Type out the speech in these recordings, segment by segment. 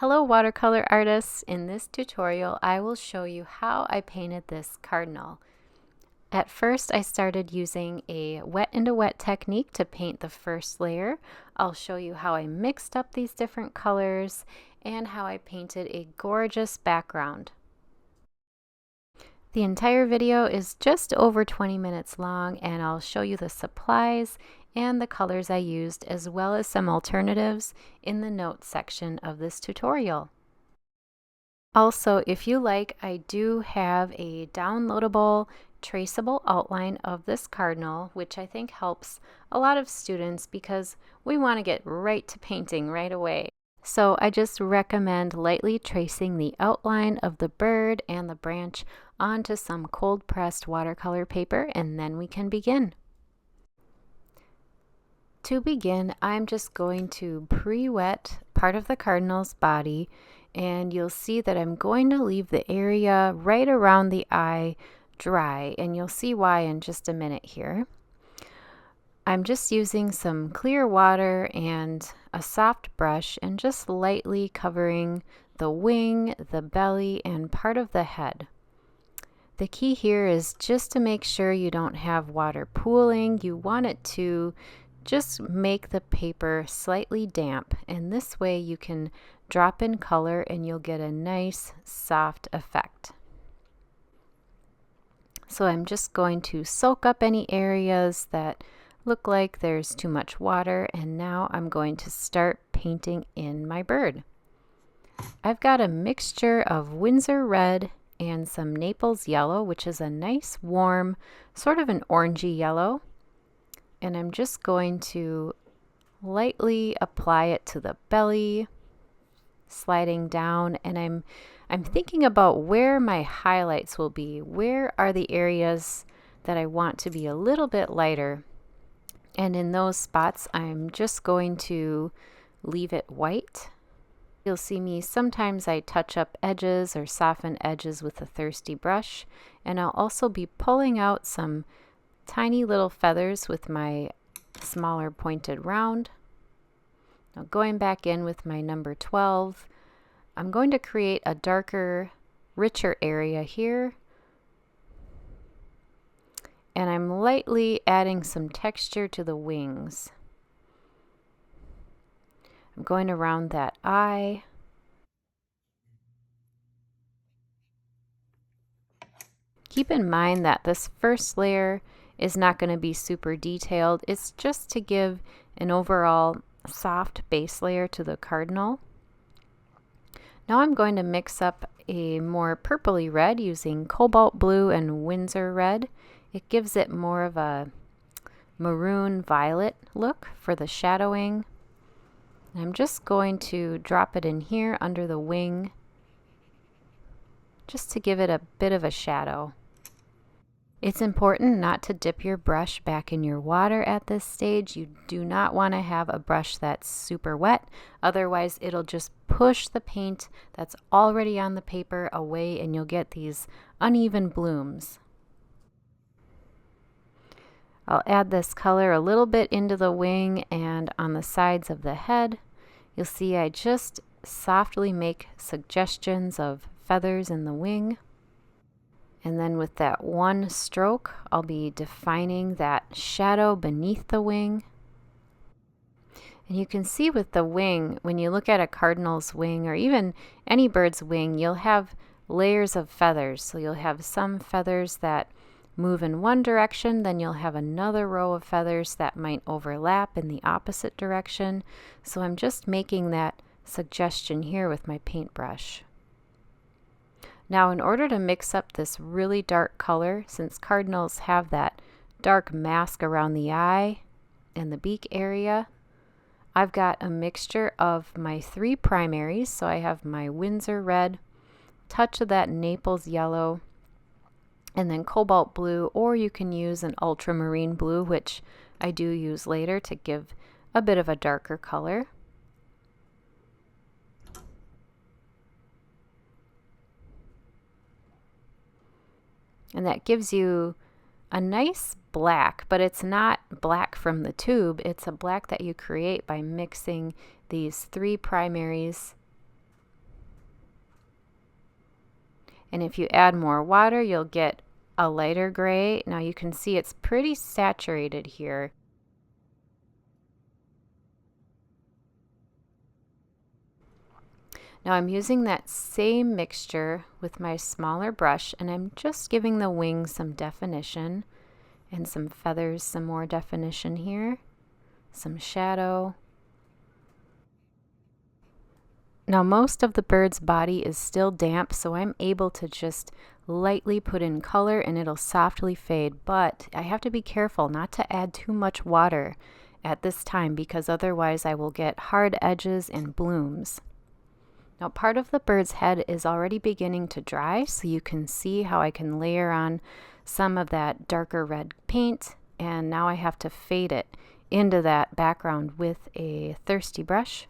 Hello watercolor artists! In this tutorial I will show you how I painted this cardinal. At first I started using a wet into wet technique to paint the first layer. I'll show you how I mixed up these different colors and how I painted a gorgeous background. The entire video is just over 20 minutes long and I'll show you the supplies and the colors I used, as well as some alternatives in the notes section of this tutorial. Also, if you like, I do have a downloadable traceable outline of this cardinal, which I think helps a lot of students because we want to get right to painting right away. So I just recommend lightly tracing the outline of the bird and the branch onto some cold pressed watercolor paper, and then we can begin. To begin, I'm just going to pre-wet part of the cardinal's body, and you'll see that I'm going to leave the area right around the eye dry, and you'll see why in just a minute here. I'm just using some clear water and a soft brush and just lightly covering the wing, the belly, and part of the head. The key here is just to make sure you don't have water pooling. You want it to just make the paper slightly damp, and this way you can drop in color and you'll get a nice soft effect. So I'm just going to soak up any areas that look like there's too much water, and now I'm going to start painting in my bird. I've got a mixture of Winsor red and some Naples yellow, which is a nice warm sort of an orangey yellow. And I'm just going to lightly apply it to the belly, sliding down, and I'm thinking about where my highlights will be. Where are the areas that I want to be a little bit lighter? And in those spots, I'm just going to leave it white. You'll see me sometimes I touch up edges or soften edges with a thirsty brush, and I'll also be pulling out some tiny little feathers with my smaller pointed round. Now going back in with my number 12, I'm going to create a darker, richer area here. And I'm lightly adding some texture to the wings. I'm going around that eye. Keep in mind that this first layer is not going to be super detailed. It's just to give an overall soft base layer to the cardinal. Now I'm going to mix up a more purpley red using cobalt blue and Winsor red. It gives it more of a maroon violet look for the shadowing. I'm just going to drop it in here under the wing just to give it a bit of a shadow. It's important not to dip your brush back in your water at this stage. You do not want to have a brush that's super wet, otherwise it'll just push the paint that's already on the paper away and you'll get these uneven blooms. I'll add this color a little bit into the wing and on the sides of the head. You'll see I just softly make suggestions of feathers in the wing. And then with that one stroke, I'll be defining that shadow beneath the wing. And you can see with the wing, when you look at a cardinal's wing or even any bird's wing, you'll have layers of feathers. So you'll have some feathers that move in one direction, then you'll have another row of feathers that might overlap in the opposite direction. So I'm just making that suggestion here with my paintbrush. Now in order to mix up this really dark color, since cardinals have that dark mask around the eye and the beak area, I've got a mixture of my three primaries. So I have my Winsor red, touch of that Naples yellow, and then cobalt blue, or you can use an ultramarine blue, which I do use later to give a bit of a darker color. And that gives you a nice black, but it's not black from the tube. It's a black that you create by mixing these three primaries And if you add more water, you'll get a lighter gray. Now you can see it's pretty saturated here. Now I'm using that same mixture with my smaller brush, and I'm just giving the wings some definition and some feathers some more definition here, some shadow. Now most of the bird's body is still damp, so I'm able to just lightly put in color and it'll softly fade, but I have to be careful not to add too much water at this time because otherwise I will get hard edges and blooms. Now part of the bird's head is already beginning to dry, so you can see how I can layer on some of that darker red paint, and now I have to fade it into that background with a thirsty brush.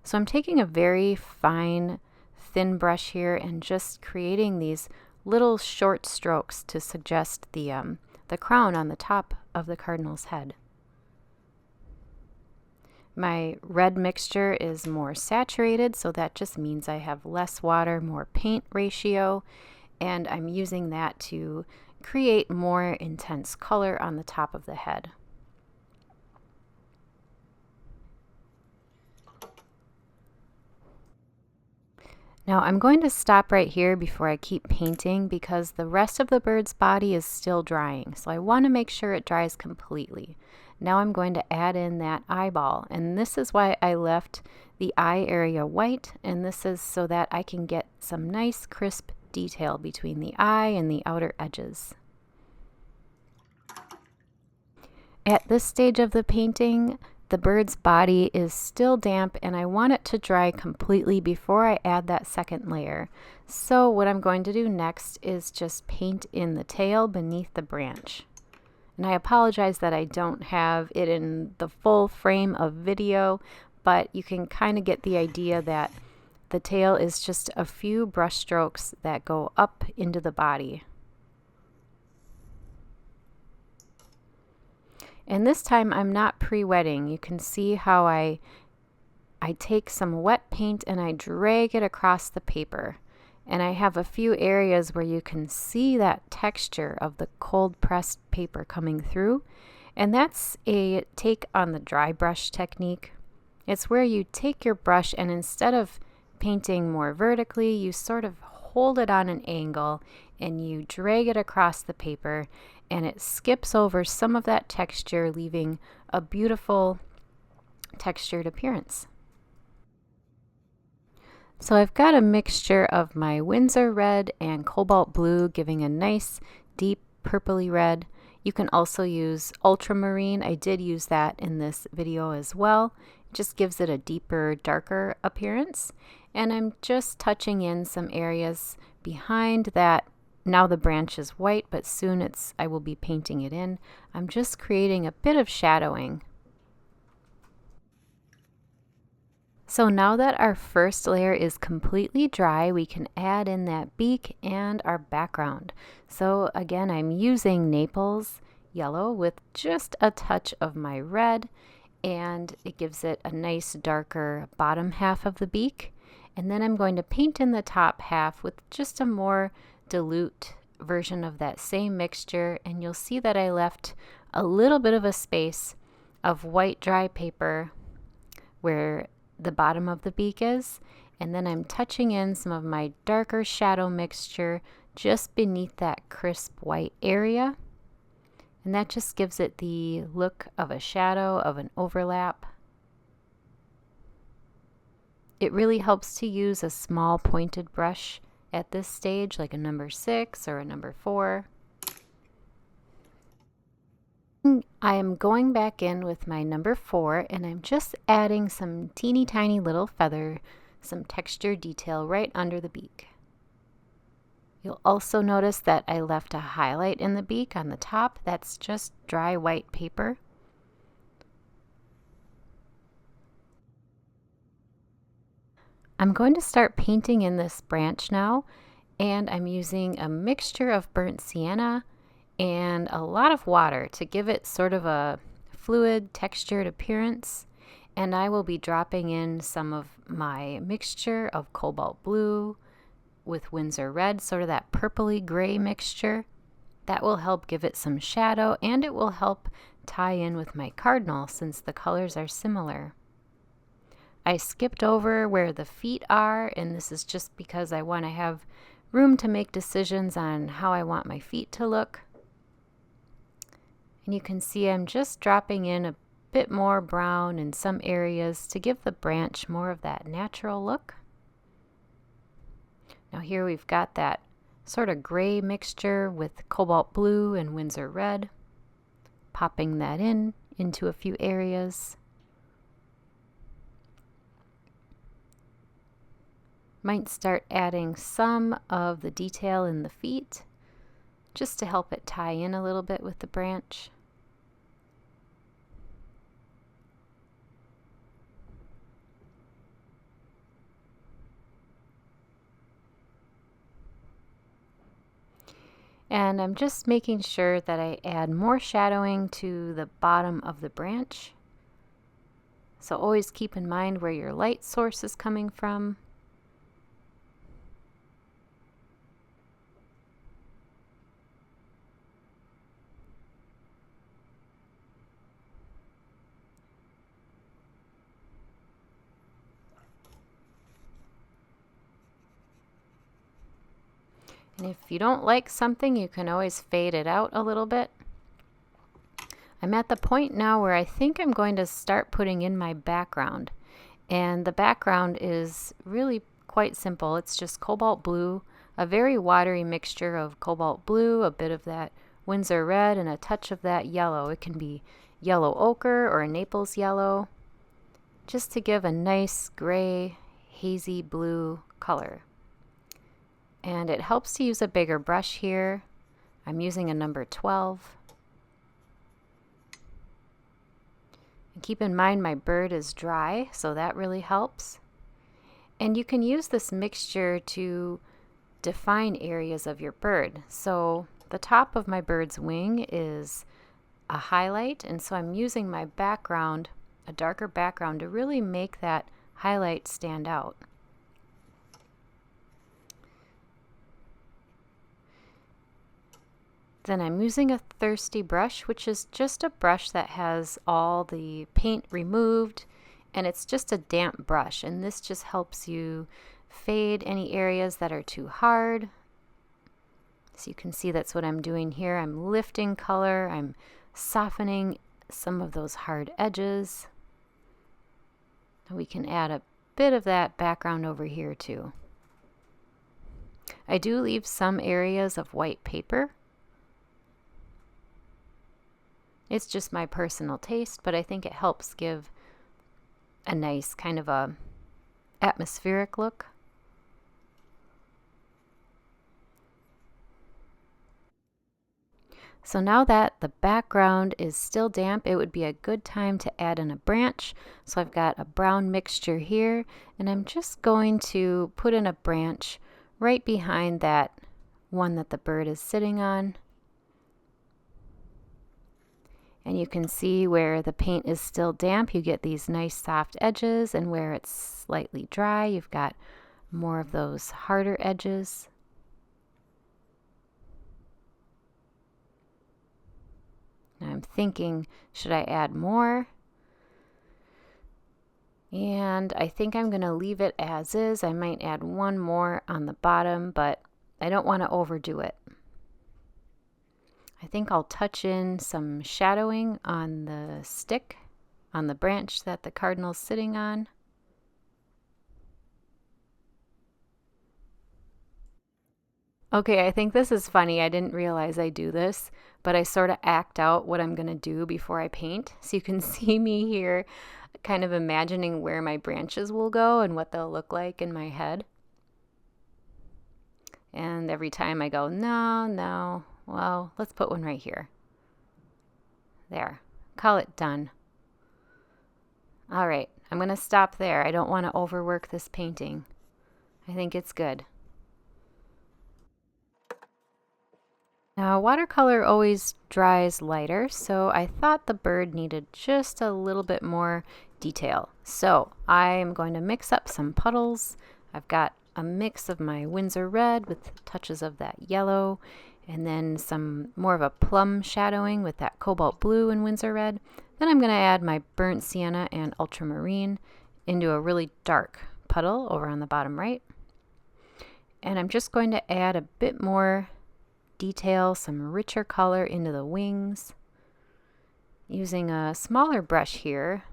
So I'm taking a very fine, thin brush here and just creating these little short strokes to suggest the crown on the top of the cardinal's head. My red mixture is more saturated, so that just means I have less water, more paint ratio, and I'm using that to create more intense color on the top of the head. Now I'm going to stop right here before I keep painting because the rest of the bird's body is still drying, so I want to make sure it dries completely. Now I'm going to add in that eyeball, and this is why I left the eye area white, and this is so that I can get some nice crisp detail between the eye and the outer edges. At this stage of the painting, the bird's body is still damp and I want it to dry completely before I add that second layer. So what I'm going to do next is just paint in the tail beneath the branch. And I apologize that I don't have it in the full frame of video, but you can kind of get the idea that the tail is just a few brush strokes that go up into the body. And this time I'm not pre-wetting. You can see how I take some wet paint and I drag it across the paper. And I have a few areas where you can see that texture of the cold pressed paper coming through. And that's a take on the dry brush technique. It's where you take your brush and instead of painting more vertically, you sort of hold it on an angle and you drag it across the paper, and it skips over some of that texture, leaving a beautiful textured appearance. So I've got a mixture of my Winsor red and cobalt blue, giving a nice deep purpley red. You can also use ultramarine. I did use that in this video as well. It just gives it a deeper, darker appearance. And I'm just touching in some areas behind that. Now the branch is white, but soon I will be painting it in. I'm just creating a bit of shadowing. So now that our first layer is completely dry, we can add in that beak and our background. So again, I'm using Naples yellow with just a touch of my red, and it gives it a nice darker bottom half of the beak. And then I'm going to paint in the top half with just a more dilute version of that same mixture, and you'll see that I left a little bit of a space of white dry paper where the bottom of the beak is, and then I'm touching in some of my darker shadow mixture just beneath that crisp white area, and that just gives it the look of a shadow, of an overlap. It really helps to use a small pointed brush at this stage, like a number 6 or a number 4. I am going back in with my number 4, and I'm just adding some teeny tiny little feather, some texture detail right under the beak. You'll also notice that I left a highlight in the beak on the top. That's just dry white paper. I'm going to start painting in this branch now, and I'm using a mixture of burnt sienna and a lot of water to give it sort of a fluid textured appearance. And I will be dropping in some of my mixture of cobalt blue, with Winsor Red, sort of that purpley gray mixture. That will help give it some shadow, and it will help tie in with my Cardinal since the colors are similar. I skipped over where the feet are, and this is just because I want to have room to make decisions on how I want my feet to look. And you can see I'm just dropping in a bit more brown in some areas to give the branch more of that natural look. Now here we've got that sort of gray mixture with cobalt blue and Winsor Red, popping that into a few areas. Might start adding some of the detail in the feet just to help it tie in a little bit with the branch. And I'm just making sure that I add more shadowing to the bottom of the branch. So always keep in mind where your light source is coming from. And if you don't like something, you can always fade it out a little bit. I'm at the point now where I think I'm going to start putting in my background. And the background is really quite simple. It's just cobalt blue, a very watery mixture of cobalt blue, a bit of that Winsor Red, and a touch of that yellow. It can be yellow ochre or a Naples yellow, just to give a nice gray, hazy blue color. And it helps to use a bigger brush here. I'm using a number 12. And keep in mind my bird is dry, so that really helps. And you can use this mixture to define areas of your bird. So the top of my bird's wing is a highlight, and so I'm using my background, a darker background, to really make that highlight stand out. Then I'm using a thirsty brush, which is just a brush that has all the paint removed, and it's just a damp brush, and this just helps you fade any areas that are too hard. So you can see that's what I'm doing here. I'm lifting color, I'm softening some of those hard edges. We can add a bit of that background over here too. I do leave some areas of white paper. It's just my personal taste, but I think it helps give a nice kind of a atmospheric look. So now that the background is still damp, it would be a good time to add in a branch. So I've got a brown mixture here, and I'm just going to put in a branch right behind that one that the bird is sitting on. And you can see where the paint is still damp, you get these nice soft edges, and where it's slightly dry, you've got more of those harder edges. Now I'm thinking, should I add more? And I think I'm going to leave it as is. I might add one more on the bottom, but I don't want to overdo it. I think I'll touch in some shadowing on the stick, on the branch that the Cardinal's sitting on. Okay, I think this is funny. I didn't realize I do this, but I sort of act out what I'm going to do before I paint. So you can see me here kind of imagining where my branches will go and what they'll look like in my head. And every time I go, no, well, let's put one right here. There, call it done. All right, I'm going to stop there. I don't want to overwork this painting. I think it's good. Now, watercolor always dries lighter, so I thought the bird needed just a little bit more detail. So I'm going to mix up some puddles. I've got a mix of my Winsor red with touches of that yellow, and then some more of a plum shadowing with that cobalt blue and Winsor red. Then I'm going to add my burnt sienna and ultramarine into a really dark puddle over on the bottom right. And I'm just going to add a bit more detail, some richer color into the wings. Using a smaller brush here,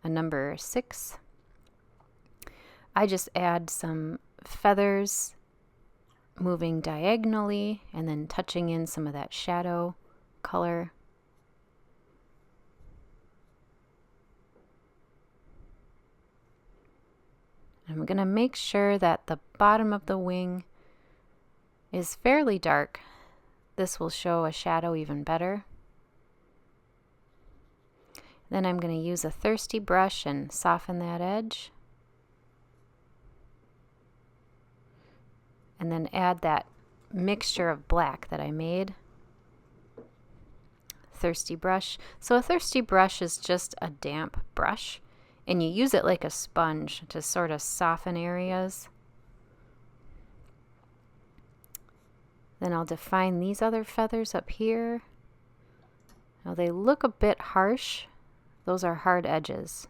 a number 6, I just add some feathers moving diagonally and then touching in some of that shadow color. I'm going to make sure that the bottom of the wing is fairly dark. This will show a shadow even better. Then I'm going to use a thirsty brush and soften that edge. And then add that mixture of black that I made. Thirsty brush. So a thirsty brush is just a damp brush, and you use it like a sponge to sort of soften areas. Then I'll define these other feathers up here. Now they look a bit harsh. Those are hard edges.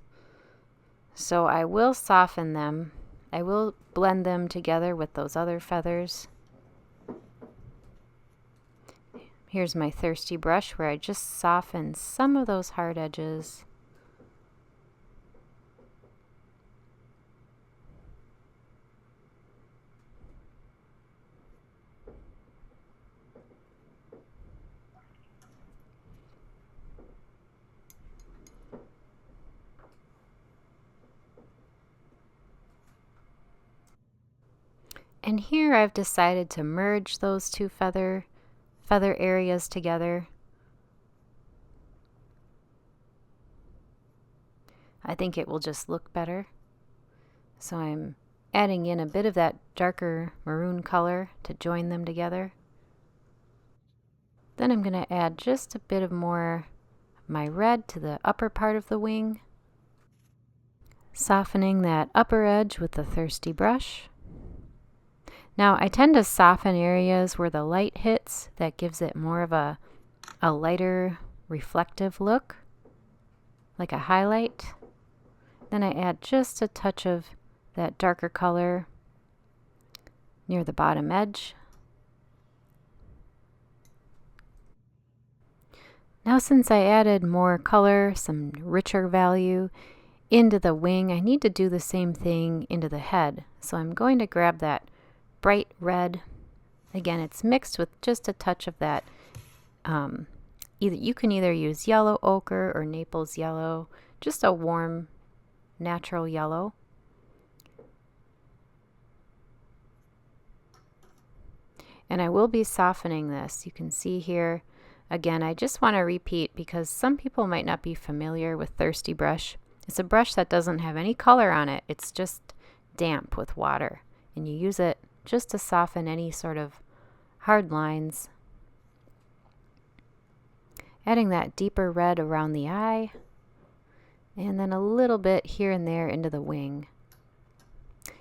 So I will soften them. I will blend them together with those other feathers. Here's my thirsty brush where I just soften some of those hard edges. And here I've decided to merge those two feather areas together. I think it will just look better. So I'm adding in a bit of that darker maroon color to join them together. Then I'm going to add just a bit of more my red to the upper part of the wing, softening that upper edge with the thirsty brush. Now I tend to soften areas where the light hits. That gives it more of a lighter reflective look, like a highlight. Then I add just a touch of that darker color near the bottom edge. Now since I added more color, some richer value into the wing, I need to do the same thing into the head. So I'm going to grab that bright red. Again, it's mixed with just a touch of that. You can either use yellow ochre or Naples yellow, just a warm, natural yellow. And I will be softening this. You can see here, again, I just want to repeat because some people might not be familiar with Thirsty Brush. It's a brush that doesn't have any color on it. It's just damp with water. And you use it just to soften any sort of hard lines. Adding that deeper red around the eye, and then a little bit here and there into the wing.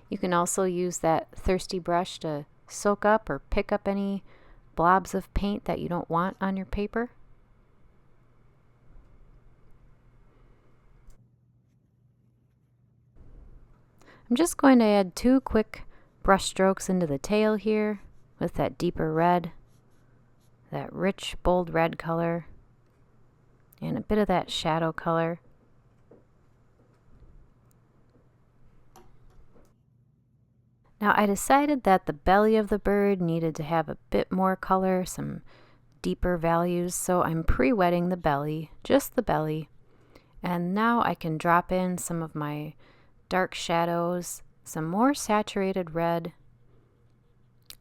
You can also use that thirsty brush to soak up or pick up any blobs of paint that you don't want on your paper. I'm just going to add 2 quick brush strokes into the tail here with that deeper red, that rich, bold red color, and a bit of that shadow color. Now I decided that the belly of the bird needed to have a bit more color, some deeper values, so I'm pre-wetting the belly, just the belly. And now I can drop in some of my dark shadows, some more saturated red.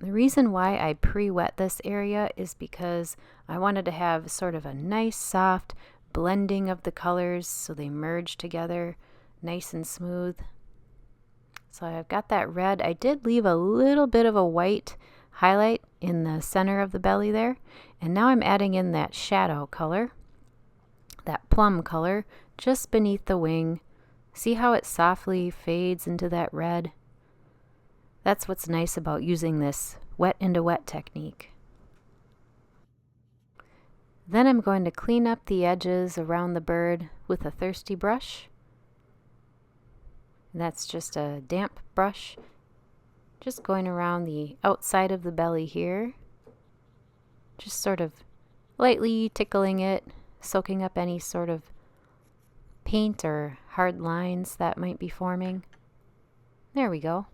The reason why I pre-wet this area is because I wanted to have sort of a nice soft blending of the colors so they merge together nice and smooth. So I've got that red. I did leave a little bit of a white highlight in the center of the belly there. And now I'm adding in that shadow color, that plum color, just beneath the wing. See how it softly fades into that red? That's what's nice about using this wet into wet technique. Then I'm going to clean up the edges around the bird with a thirsty brush. That's just a damp brush, just going around the outside of the belly here, just sort of lightly tickling it, soaking up any sort of paint or hard lines that might be forming. There we go.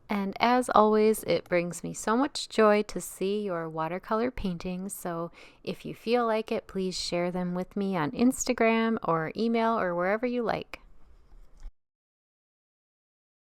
And as always, it brings me so much joy to see your watercolor paintings, so if you feel like it, please share them with me on Instagram or email or wherever you like.